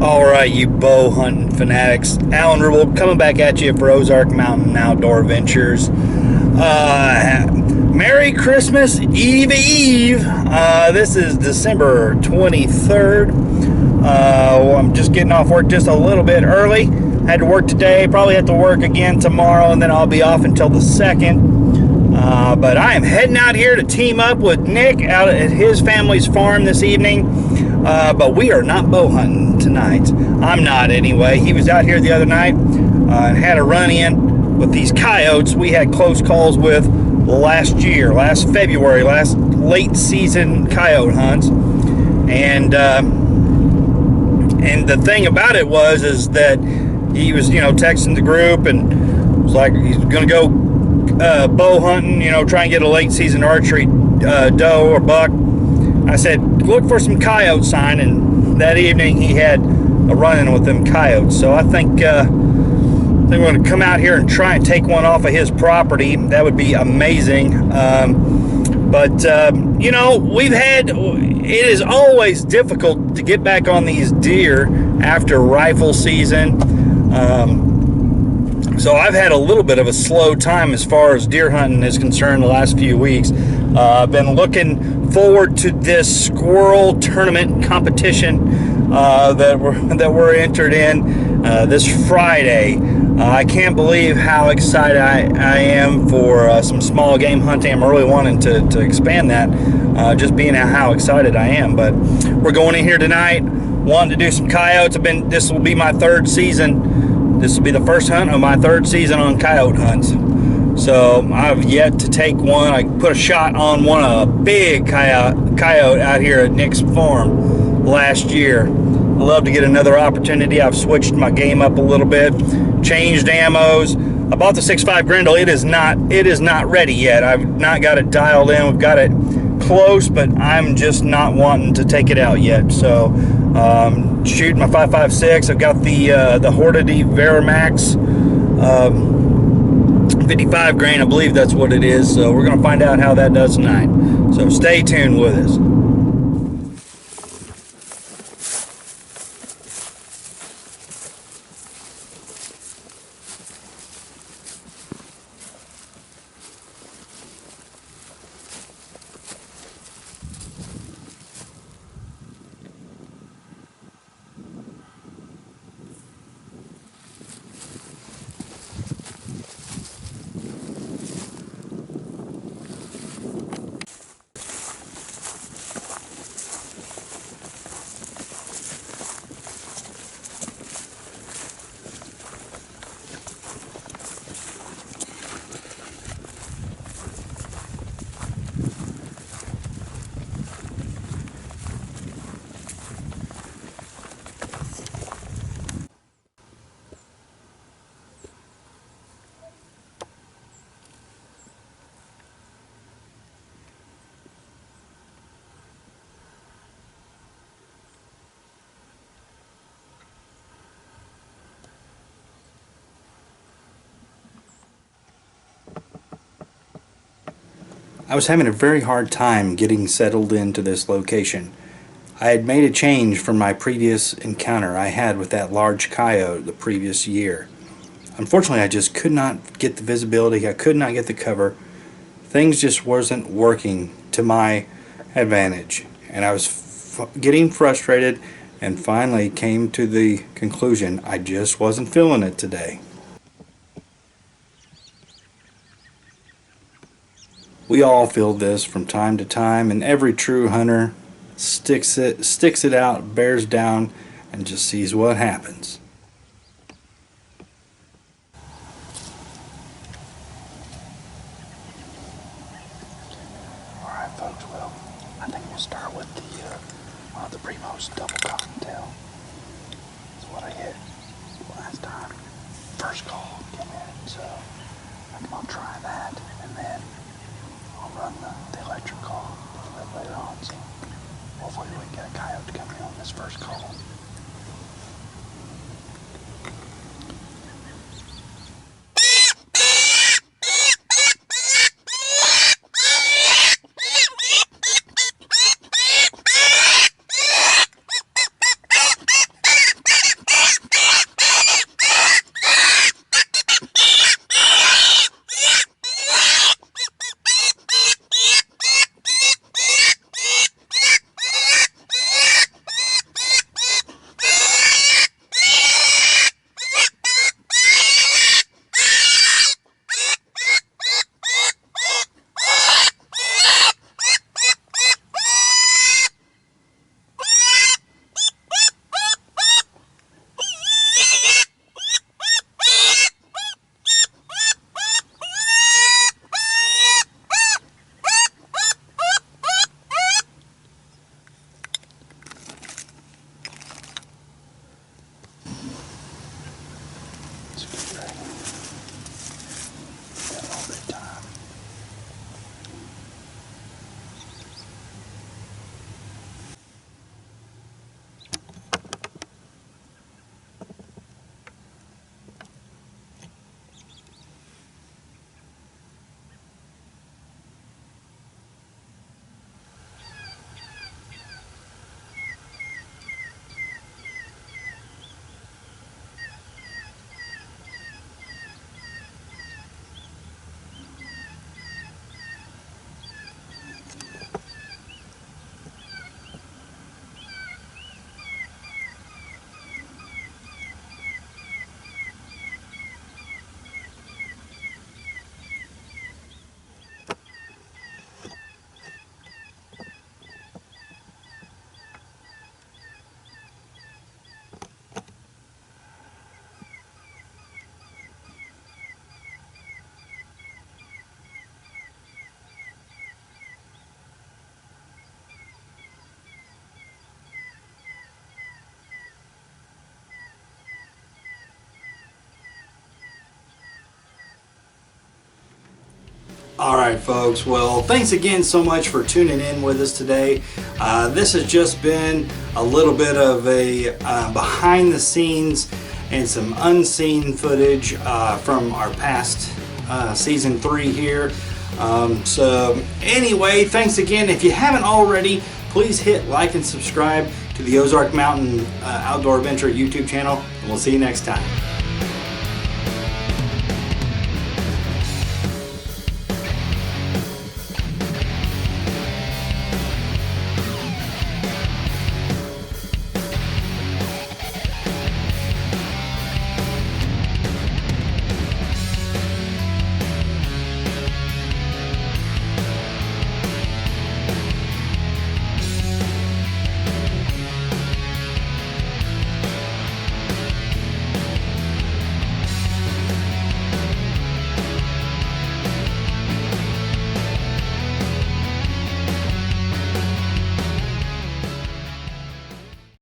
All right, you bow hunting fanatics. Alan Rubel coming back at you for Ozark Mountain Outdoor Adventures. Merry Christmas Eve. This is December 23rd. I'm just getting off work just a little bit early. Had to work today, probably have to work again tomorrow, and then I'll be off until the 2nd. But I am heading out here to team up with Nick out at his family's farm this evening. But we are not bow hunting tonight. I'm not anyway. He was out here the other night and had a run-in with these coyotes we had close calls with last February, last late season coyote hunts. And the thing about it is that he was, texting the group and was like he's going to go bow hunting, try and get a late season archery doe or buck. I said, look for some coyote sign, and that evening he had a run-in with them coyotes. So I think we're going to come out here and try and take one off of his property. That would be amazing. It is always difficult to get back on these deer after rifle season. So I've had a little bit of a slow time as far as deer hunting is concerned the last few weeks. I've been looking forward to this squirrel tournament competition that we're entered in this Friday. I can't believe how excited I am for some small game hunting. I'm really wanting to expand that, just being how excited I am. But we're going in here tonight, wanting to do some coyotes. This will be my third season. This will be the first hunt of my third season on coyote hunts. So I've yet to take one. I put a shot on a big coyote out here at Nick's farm last year. I'd love to get another opportunity. I've switched my game up a little bit, changed ammos. I bought the 6.5 Grendel. It is not ready yet. I've not got it dialed in. We've got it close, but I'm just not wanting to take it out yet. So shooting my 5.56. I've got the Hortity Veramax 55 grain. I believe that's what it is. So we're going to find out how that does tonight. So stay tuned with us. I was having a very hard time getting settled into this location. I had made a change from my previous encounter I had with that large coyote the previous year. Unfortunately, I just could not get the visibility. I could not get the cover. Things just wasn't working to my advantage, and I was getting frustrated and finally came to the conclusion I just wasn't feeling it today. We all feel this from time to time, and every true hunter sticks it out, bears down, and just sees what happens. All right, folks. Well, I think we'll start with the Primos double cottontail. That's what I hit last time. First call came in, so I think I'll try that, and then I'll run the electric call a little bit later on, so hopefully we can get a coyote to come in on this first call. All right, folks. Well, thanks again so much for tuning in with us today. This has just been a little bit of a behind the scenes and some unseen footage from our past season 3 here. So anyway, thanks again. If you haven't already, please hit like and subscribe to the Ozark Mountain Outdoor Adventure YouTube channel, and we'll see you next time.